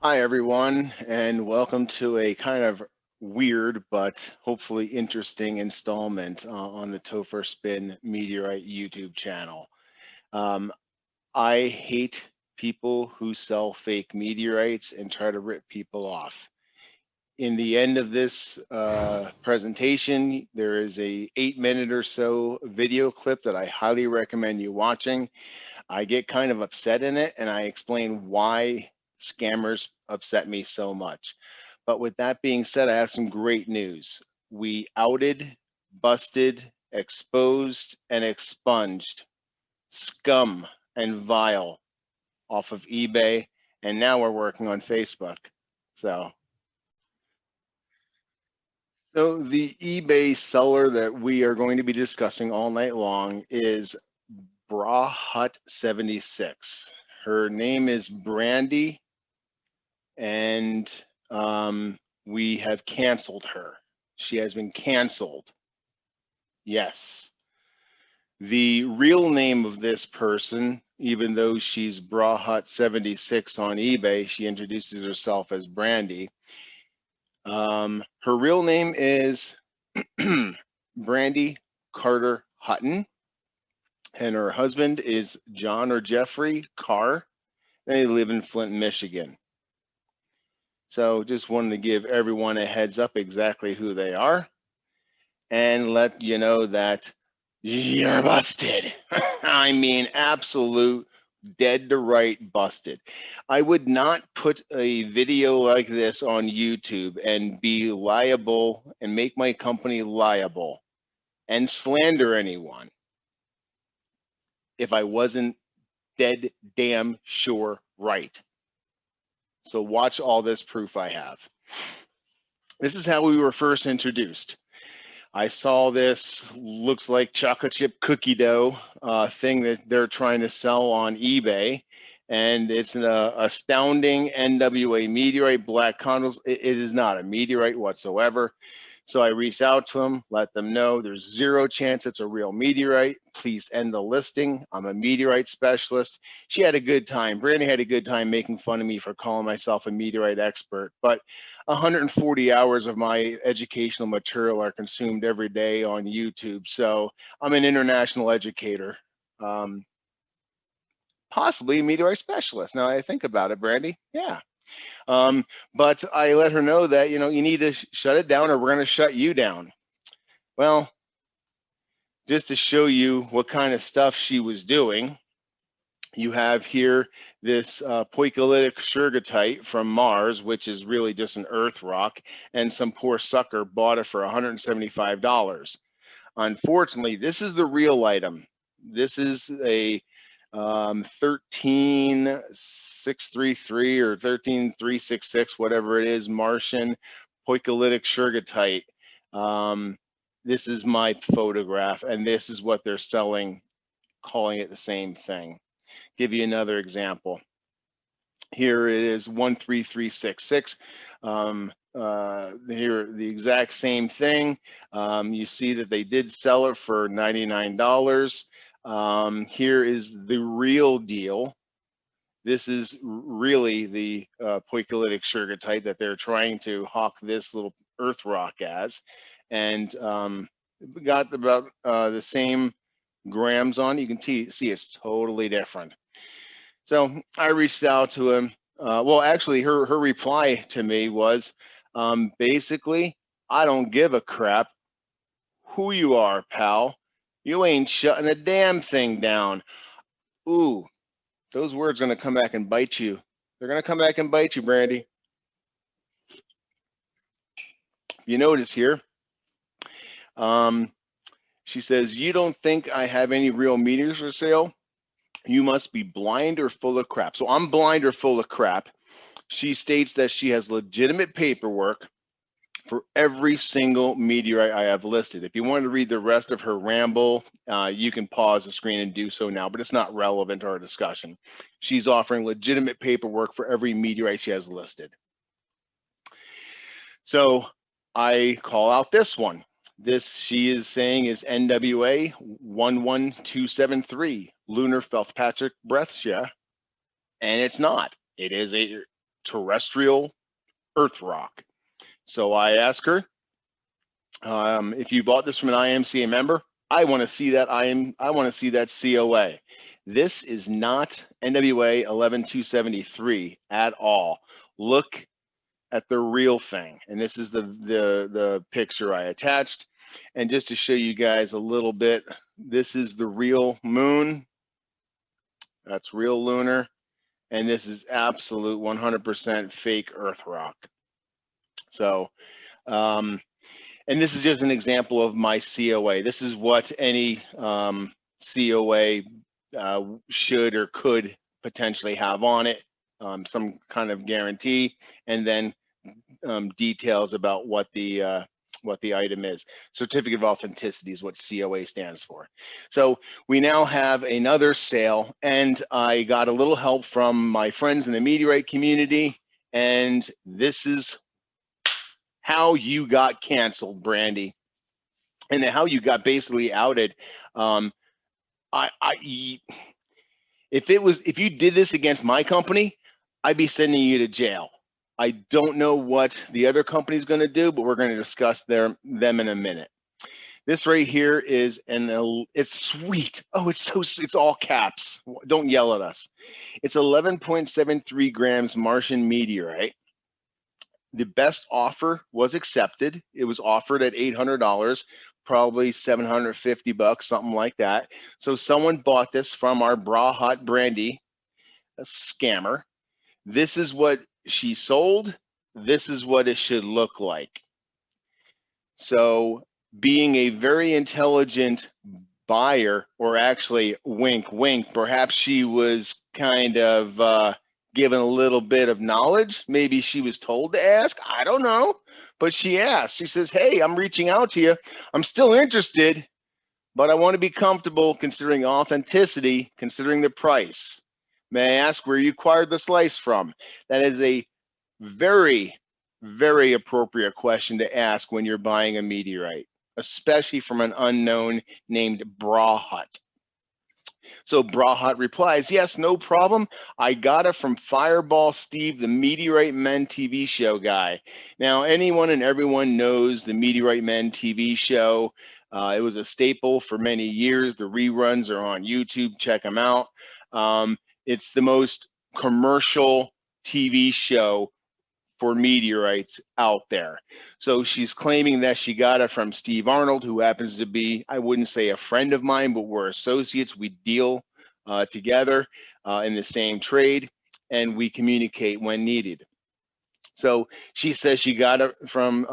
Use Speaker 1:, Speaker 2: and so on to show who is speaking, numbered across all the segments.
Speaker 1: Hi, everyone, and welcome to a kind of weird but hopefully interesting installment on the Topherspin Meteorite YouTube channel. Um, I hate people who sell fake meteorites and try to rip people off. In the end of this presentation, there is a 8-minute or so video clip that I highly recommend you watching. I get kind of upset in it, and I explain why scammers upset me so much. But with that being said, I have some great news. We outed, busted, exposed, and expunged scum and vile off of eBay, and now we're working on Facebook. So, so the eBay seller that we are going to be discussing all night long is BRAHUT76. Her name is Brandie, and we have canceled her. She has been canceled. Yes. The real name of this person, even though she's BRAHUT76 on eBay, she introduces herself as Brandie. Her real name is Brandie Carter Hutton, and her husband is John or Jeffrey Carr. They live in Flint, Michigan. So just wanted to give everyone a heads up exactly who they are and let you know that you're busted. I mean, absolute dead to right busted. I would not put a video like this on YouTube and be liable and make my company liable and slander anyone if I wasn't dead damn sure right. So watch all this proof I have. This is how we were first introduced. I saw this looks like chocolate chip cookie dough thing that they're trying to sell on eBay. And it's an astounding NWA meteorite black condos. It is not a meteorite whatsoever. So I reached out to them, let them know there's zero chance it's a real meteorite. Please end the listing. I'm a meteorite specialist. She had a good time. Brandie had a good time making fun of me for calling myself a meteorite expert. But 140 hours of my educational material are consumed every day on YouTube. So I'm an international educator, possibly a meteorite specialist. Now I think about it, Brandie. Yeah. But I let her know that, you need to shut it down or we're going to shut you down. Well, just to show you what kind of stuff she was doing, you have here this poikilotic shergotite from Mars, which is really just an earth rock, and some poor sucker bought it for $175. Unfortunately, this is the real item. This is a 13633 or 13366, whatever it is, Martian poikilotic shergotite. This is my photograph, and this is what they're selling, calling it the same thing. Give you another example. Here it is 13366. Here, the exact same thing. You see that they did sell it for $99. Here is the real deal. This is really the poikilotic shergotite that they're trying to hawk this little earth rock as. And got about the same grams on. You can see it's totally different. So I reached out to him. Well, actually, her reply to me was basically, I don't give a crap who you are, pal. You ain't shutting a damn thing down. Ooh, those words are going to come back and bite you. They're going to come back and bite you, Brandie. You notice here, she says, you don't think I have any real meteors for sale? You must be blind or full of crap. So I'm blind or full of crap. She states that she has legitimate paperwork for every single meteorite I have listed. If you want to read the rest of her ramble, you can pause the screen and do so now, but it's not relevant to our discussion. She's offering legitimate paperwork for every meteorite she has listed. So I call out this one. This, she is saying, is NWA 11273, Lunar Fitzpatrick Breathshare, and it's not. It is a terrestrial earth rock. So I asked her, if you bought this from an IMCA member, I want to see that I want to see that COA. This is not NWA 11273 at all. Look at the real thing. And this is the picture I attached. And just to show you guys a little bit, this is the real moon. That's real lunar. And this is absolute 100% fake earth rock. So, and this is just an example of my COA. This is what any COA should or could potentially have on it, some kind of guarantee, and then details about what the item is. Certificate of Authenticity is what COA stands for. So we now have another sale, and I got a little help from my friends in the meteorite community, and this is how you got canceled, Brandie, and how you got basically outed. If you did this against my company, I'd be sending you to jail. I don't know what the other company's going to do, but we're going to discuss them in a minute. This right here is it's sweet. Oh, it's so sweet. It's all caps. Don't yell at us. It's 11.73 grams Martian meteorite. The best offer was accepted. It was offered at $800, probably $750, something like that. So someone bought this from our BRAHUT Brandie, a scammer. This is what she sold. This is what it should look like. So being a very intelligent buyer, or actually wink, wink, perhaps she was kind of given a little bit of knowledge. Maybe she was told to ask. I don't know. But she asked. She says, hey, I'm reaching out to you. I'm still interested, but I want to be comfortable considering authenticity, considering the price. May I ask where you acquired the slice from? That is a very, very appropriate question to ask when you're buying a meteorite, especially from an unknown named BRAHUT. So BRAHUT replies, yes, no problem. I got it from Fireball Steve, the Meteorite Men TV show guy. Now, anyone and everyone knows the Meteorite Men TV show. It was a staple for many years. The reruns are on YouTube. Check them out. It's the most commercial TV show for meteorites out there. So she's claiming that she got it from Steve Arnold, who happens to be, I wouldn't say a friend of mine, but we're associates. We deal together in the same trade, and we communicate when needed. So she says she got it from,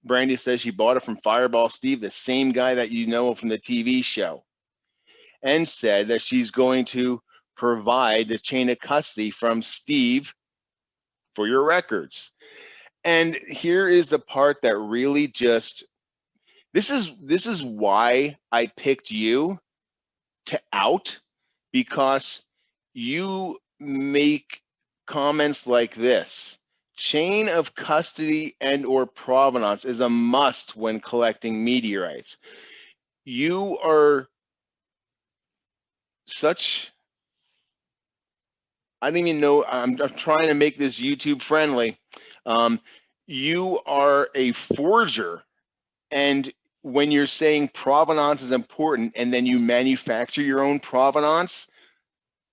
Speaker 1: Brandie says she bought it from Fireball Steve, the same guy that you know from the TV show, and said that she's going to provide the chain of custody from Steve for your records. And here is the part that really just, this is why I picked you to out, because you make comments like this. Chain of custody and or provenance is a must when collecting meteorites. You are such, I don't even know, I'm trying to make this YouTube friendly. You are a forger, and when you're saying provenance is important and then you manufacture your own provenance,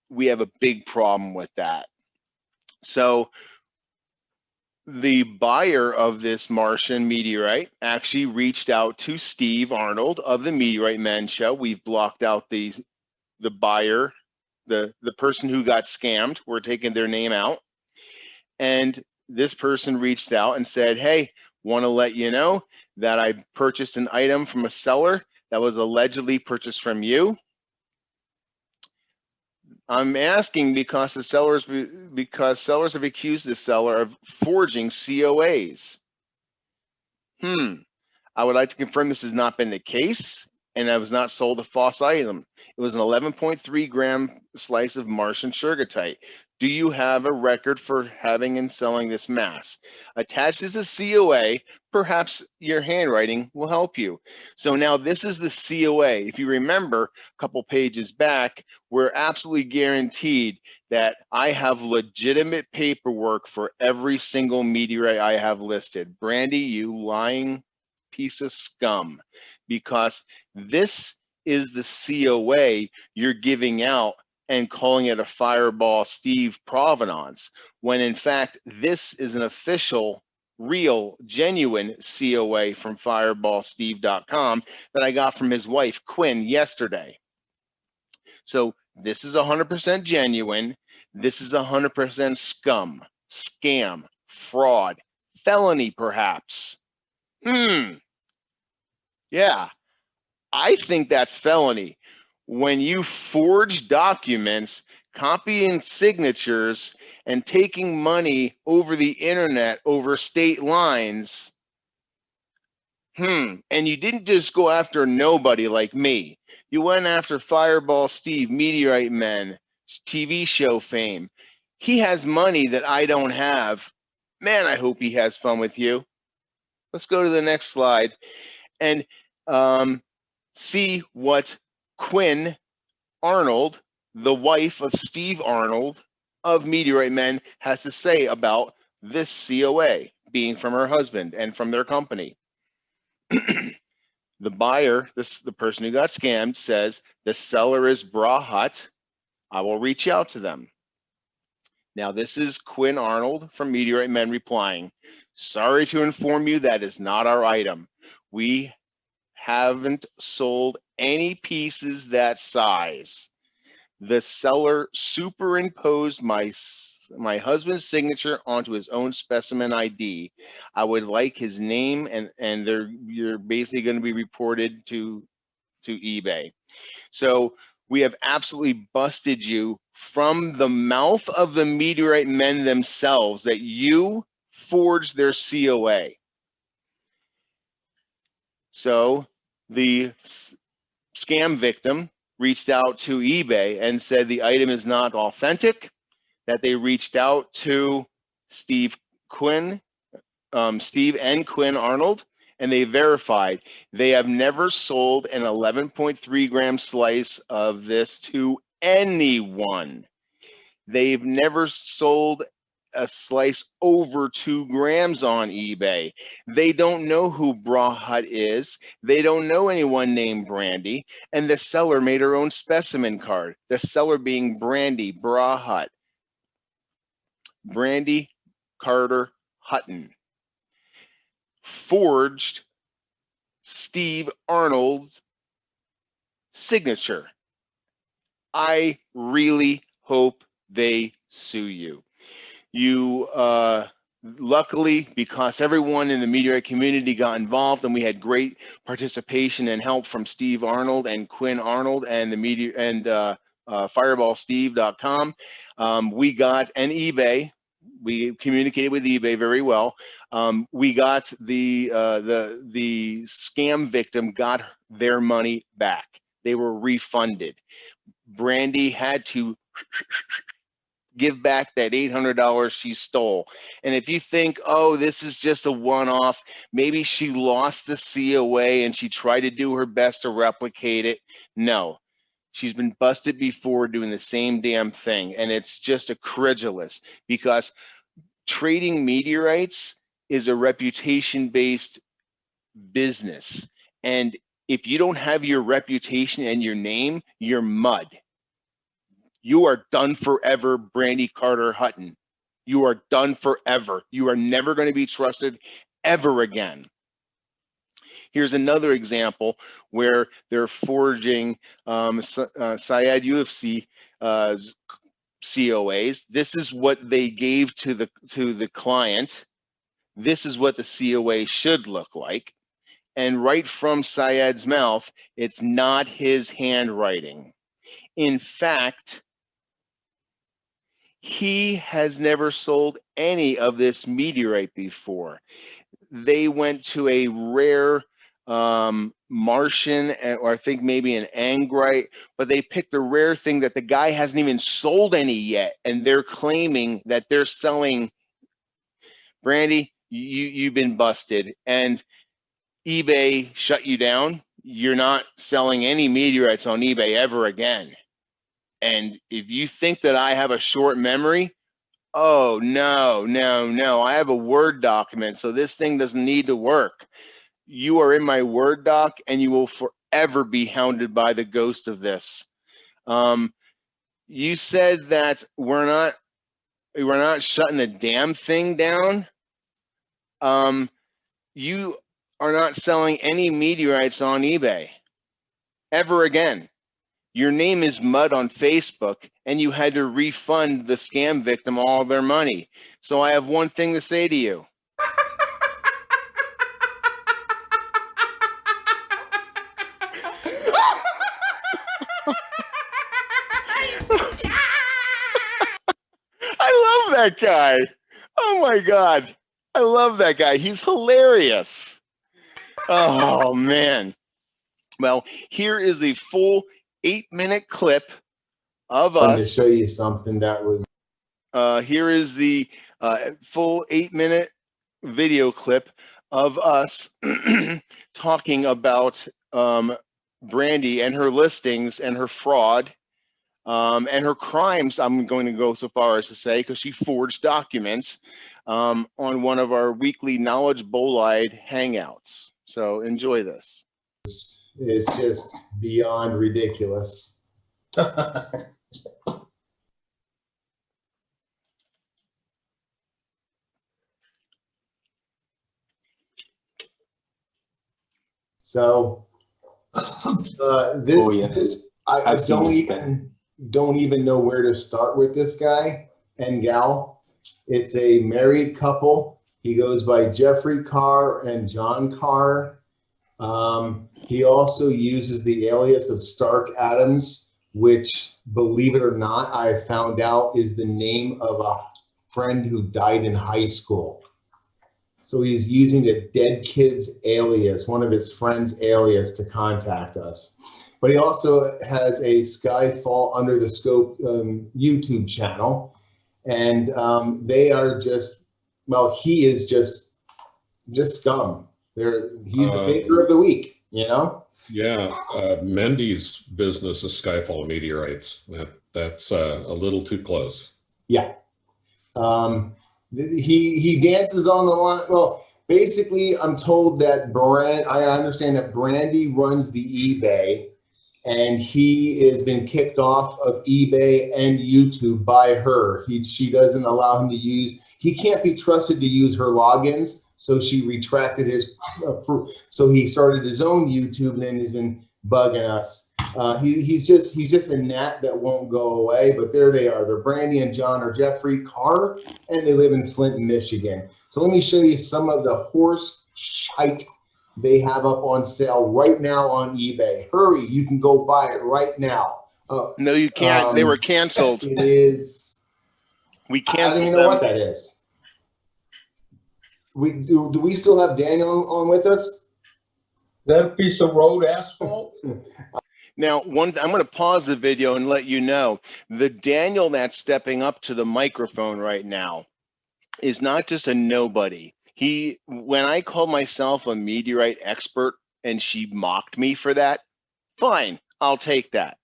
Speaker 1: we have a big problem with that. So the buyer of this Martian meteorite actually reached out to Steve Arnold of the Meteorite Men show. We've blocked out the buyer, the person who got scammed. We're taking their name out. And this person reached out and said, hey, want to let you know that I purchased an item from a seller that was allegedly purchased from you. I'm asking because sellers have accused the seller of forging COAs. I would like to confirm this has not been the case, and I was not sold a false item. It was an 11.3 gram slice of Martian sugartite? Do you have a record for having and selling this mass? Attached is a COA. Perhaps your handwriting will help you. So now this is the COA. If you remember a couple pages back, we're absolutely guaranteed that I have legitimate paperwork for every single meteorite I have listed. Brandie, you lying piece of scum, because this is the COA you're giving out and calling it a Fireball Steve provenance, when in fact, this is an official, real, genuine COA from fireballsteve.com that I got from his wife, Qynne, yesterday. So this is 100% genuine. This is 100% scum, scam, fraud, felony, perhaps. Yeah, I think that's felony. When you forge documents, copying signatures, and taking money over the internet, over state lines, and you didn't just go after nobody like me. You went after Fireball Steve, Meteorite Men, TV show fame. He has money that I don't have. Man, I hope he has fun with you. Let's go to the next slide and see what Qynne Arnold, the wife of Steve Arnold of Meteorite Men, has to say about this COA being from her husband and from their company. The buyer, the person who got scammed, says the seller is BRAHUT. I will reach out to them. Now, this is Qynne Arnold from Meteorite Men replying, sorry to inform you that is not our item. We haven't sold any pieces that size. The seller superimposed my husband's signature onto his own specimen ID. I would like his name, and you're basically going to be reported to eBay. So we have absolutely busted you from the mouth of the Meteorite Men themselves that you forged their COA. So the scam victim reached out to eBay and said the item is not authentic, that they reached out to Steve and Qynne Arnold, and they verified they have never sold an 11.3 gram slice of this to anyone. They've never sold a slice over 2 grams on eBay. They don't know who BRAHUT is. They don't know anyone named Brandie. And the seller made her own specimen card. The seller being Brandie, BRAHUT. Brandie Carter Hutton. Forged Steve Arnold's signature. I really hope they sue you. You, luckily, because everyone in the meteorite community got involved and we had great participation and help from Steve Arnold and Qynne Arnold and fireballsteve.com, we got an eBay. We communicated with eBay very well. We got the scam victim got their money back. They were refunded. Brandie had to give back that $800 she stole. And if you think, oh, this is just a one-off, maybe she lost the COA and she tried to do her best to replicate it. No, she's been busted before doing the same damn thing. And it's just a credulous, because trading meteorites is a reputation-based business. And if you don't have your reputation and your name, you're mud. You are done forever, Brandie Carter Hutton. You are done forever. You are never going to be trusted ever again. Here's another example where they're forging Syed UFC COAs. This is what they gave to the client. This is what the COA should look like. And right from Syed's mouth, it's not his handwriting. In fact, he has never sold any of this meteorite before. They went to a rare Martian, or I think maybe an Angrite, but they picked a rare thing that the guy hasn't even sold any yet, and they're claiming that they're selling. Brandie, you've been busted, and eBay shut you down. You're not selling any meteorites on eBay ever again. And if you think that I have a short memory, oh, no, no, no. I have a Word document, so this thing doesn't need to work. You are in my Word doc, and you will forever be hounded by the ghost of this. You said that we're not shutting a damn thing down. You are not selling any meteorites on eBay ever again. Your name is mud on Facebook, and you had to refund the scam victim all their money. So I have one thing to say to you. I love that guy. Oh my God. I love that guy. He's hilarious. Oh man. Well, here is the full 8-minute clip of us.
Speaker 2: I wanted to show you something that was.
Speaker 1: Here is the full 8-minute video clip of us talking about Brandie and her listings and her fraud and her crimes. I'm going to go so far as to say, because she forged documents on one of our weekly Knowledge Bolide hangouts. So enjoy this.
Speaker 2: It's just beyond ridiculous. So I don't even know where to start with this guy and gal. It's a married couple. He goes by Jeffrey Carr and John Carr. He also uses the alias of Stark Adams, which, believe it or not, I found out is the name of a friend who died in high school. So he's using a dead kid's alias, one of his friend's alias, to contact us. But he also has a Skyfall Under the Scope YouTube channel. And they are just, well, he is just scum. He's the faker of the week, you know?
Speaker 3: Yeah, Mendy's business is Skyfall Meteorites. That's a little too close.
Speaker 2: Yeah. He dances on the line. Well, basically, I'm told that I understand that Brandie runs the eBay, and he has been kicked off of eBay and YouTube by her. She doesn't allow him to use. He can't be trusted to use her logins, so she retracted his. So he started his own YouTube, and then he's been bugging us. He's just a gnat that won't go away. But there they are. They're Brandie and John or Jeffrey Carr, and they live in Flint, Michigan. So let me show you some of the horse shite they have up on sale right now on eBay. Hurry, you can go buy it right now.
Speaker 1: No, you can't. They were canceled.
Speaker 2: It is.
Speaker 1: We canceled.
Speaker 2: I don't even know what that is. Do we still have Daniel on with us?
Speaker 4: Is that a piece of road asphalt?
Speaker 1: Now, I'm going to pause the video and let you know the Daniel that's stepping up to the microphone right now is not just a nobody. When I called myself a meteorite expert and she mocked me for that, fine, I'll take that.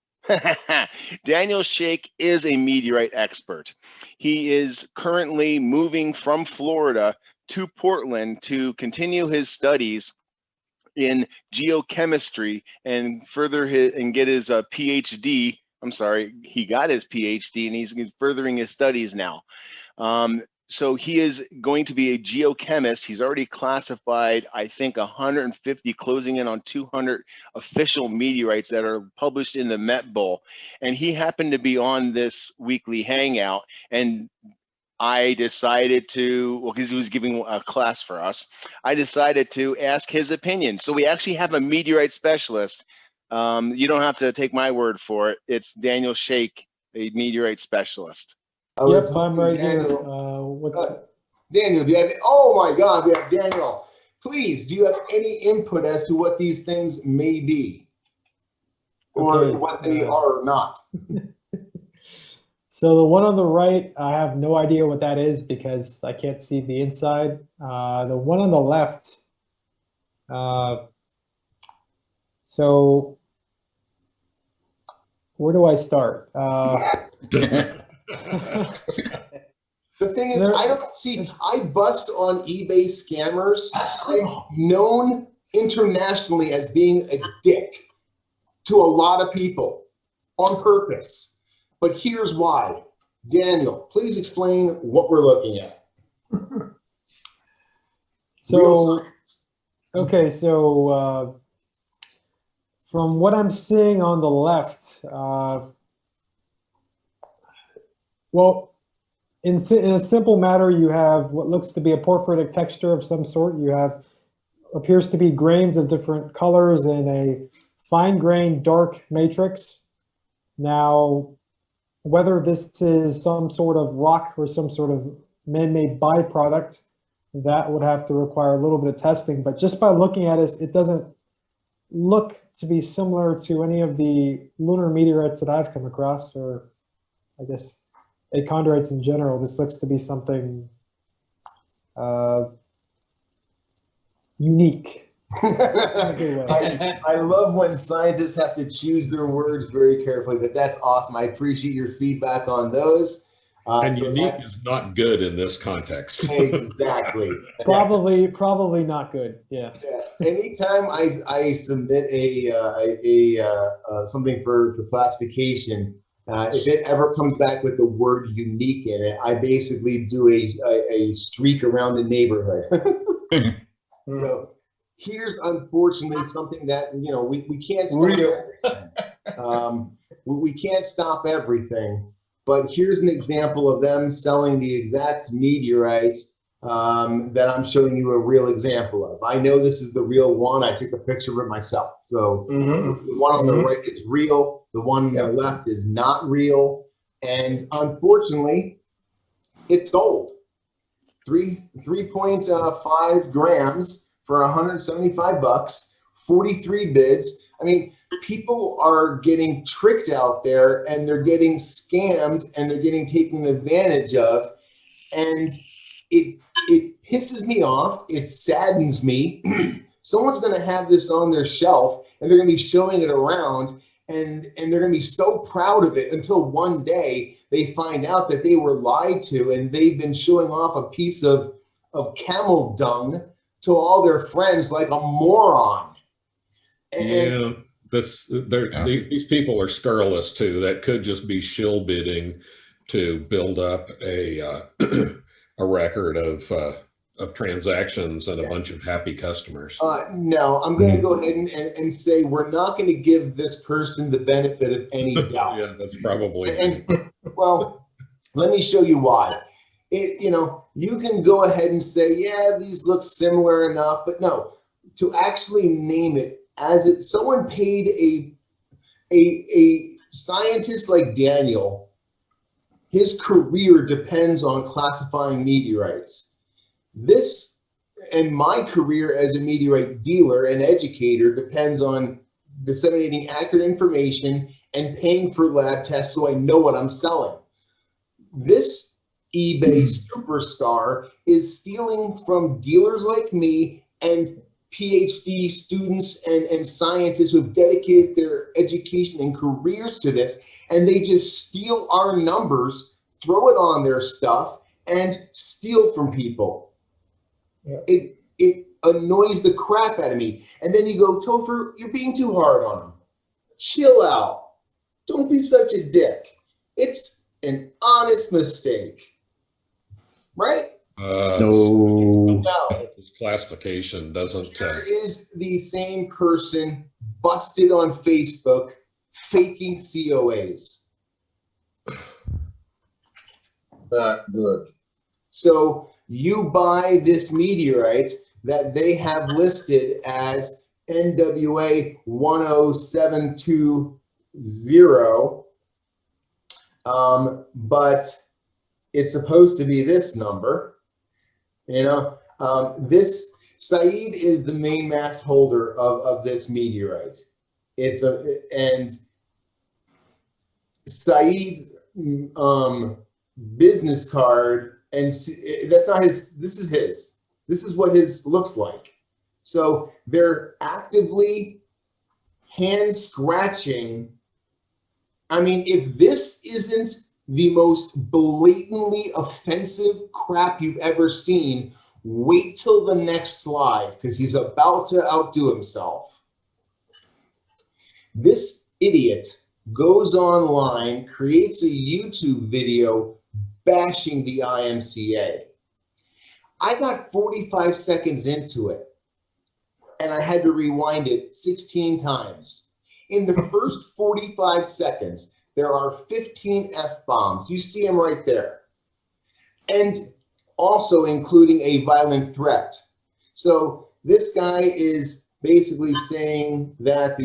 Speaker 1: Daniel Shake is a meteorite expert. He is currently moving from Florida to Portland to continue his studies in geochemistry and get his PhD. I'm sorry, he got his PhD and he's furthering his studies now. So he is going to be a geochemist. He's already classified, I think, 150, closing in on 200 official meteorites that are published in the Met Bowl. And he happened to be on this weekly hangout, and I decided to, well, because he was giving a class for us, I decided to ask his opinion. So we actually have a meteorite specialist. You don't have to take my word for it. It's Daniel Shake, a meteorite specialist.
Speaker 5: Yep, I'm right here.
Speaker 2: Daniel, do you have? Oh my God, we have Daniel. please, do you have any input as to what these things may be? Or
Speaker 5: Okay,
Speaker 2: what they are or not?
Speaker 5: So the one on the right, I have no idea what that is because I can't see the inside. The one on the left, so where do I start?
Speaker 2: The thing is, I don't see, I bust on eBay scammers. I'm known internationally as being a dick to a lot of people on purpose. But here's why. Daniel, please explain what we're looking at.
Speaker 5: So, okay, so from what I'm seeing on the left, well, in a simple matter, you have what looks to be a porphyritic texture of some sort. You have appears to be grains of different colors in a fine-grained dark matrix. Now, whether this is some sort of rock or some sort of man-made byproduct, that would have to require a little bit of testing. But just by looking at it, it doesn't look to be similar to any of the lunar meteorites that I've come across, or I guess achondrites in general. This looks to be something unique.
Speaker 2: I love when scientists have to choose their words very carefully, but that's awesome. I appreciate your feedback on those.
Speaker 3: And unique is not good in this context.
Speaker 2: Exactly.
Speaker 5: Probably not good. Yeah.
Speaker 2: Anytime I submit a something for classification, if it ever comes back with the word unique in it, I basically do a streak around the neighborhood. So here's unfortunately something that, you know, we can't stop everything. We can't stop everything, but here's an example of them selling the exact meteorite that I'm showing you a real example of. I know this is the real one. I took a picture of it myself. So the one on the right is real. The one on the left is not real. And unfortunately, it sold 3.5 grams for 175 bucks, 43 bids. I mean, people are getting tricked out there, and they're getting scammed, and they're getting taken advantage of. And it pisses me off. It saddens me. Someone's going to have this on their shelf, and they're going to be showing it around, and they're going to be so proud of it until one day they find out that they were lied to, and they've been showing off a piece of camel dung to all their friends like a moron. And
Speaker 3: these people are scurrilous too. That could just be shill bidding to build up a record of transactions and a bunch of happy customers.
Speaker 2: No, I'm going to go ahead and say we're not going to give this person the benefit of any doubt.
Speaker 3: Yeah, that's probably.
Speaker 2: And well, let me show you why. You know, you can go ahead and say, yeah, these look similar enough, but no, to actually name it as it, someone paid a scientist like Daniel, his career depends on classifying meteorites. This and my career as a meteorite dealer and educator depends on disseminating accurate information and paying for lab tests so I know what I'm selling. This eBay superstar is stealing from dealers like me and PhD students and scientists who have dedicated their education and careers to this, and they just steal our numbers, throw it on their stuff, and steal from people. Yeah. It annoys the crap out of me. And then you go, Topher, you're being too hard on them. Chill out. Don't be such a dick. It's an honest mistake. Right?
Speaker 3: No. This classification doesn't.
Speaker 2: There is the same person busted on Facebook faking COAs.
Speaker 4: Not good.
Speaker 2: So you buy this meteorite that they have listed as NWA 10720, but it's supposed to be this number. You know, this Saeed is the main mass holder of this meteorite. And Saeed's business card, and that's not his, this is his. This is what his looks like. So they're actively hand scratching. I mean, if this isn't the most blatantly offensive crap you've ever seen, wait till the next slide, because he's about to outdo himself. This idiot goes online, creates a YouTube video bashing the IMCA. I got 45 seconds into it, and I had to rewind it 16 times. In the first 45 seconds, there are 15 F-bombs. You see them right there. And also including a violent threat. So this guy is basically saying that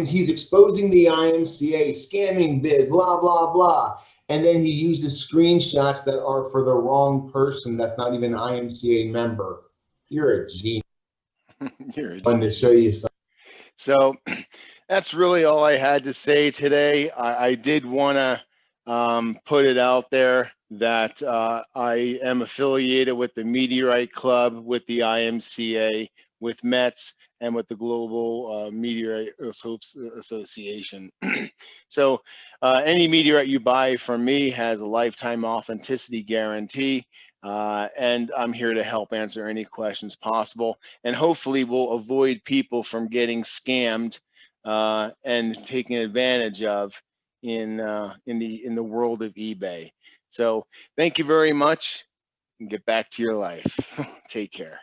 Speaker 2: he's exposing the IMCA, scamming bid, blah, blah, blah. And then he uses screenshots that are for the wrong person that's not even an IMCA member. You're a genius.
Speaker 1: You're a
Speaker 2: Wanted to show you something.
Speaker 1: So that's really all I had to say today. I did want to put it out there that I am affiliated with the Meteorite Club, with the IMCA, with METS, and with the Global Meteorite Association. So any meteorite you buy from me has a lifetime authenticity guarantee. And I'm here to help answer any questions possible, and hopefully we'll avoid people from getting scammed and taken advantage of in the world of eBay. So thank you very much, and get back to your life. Take care.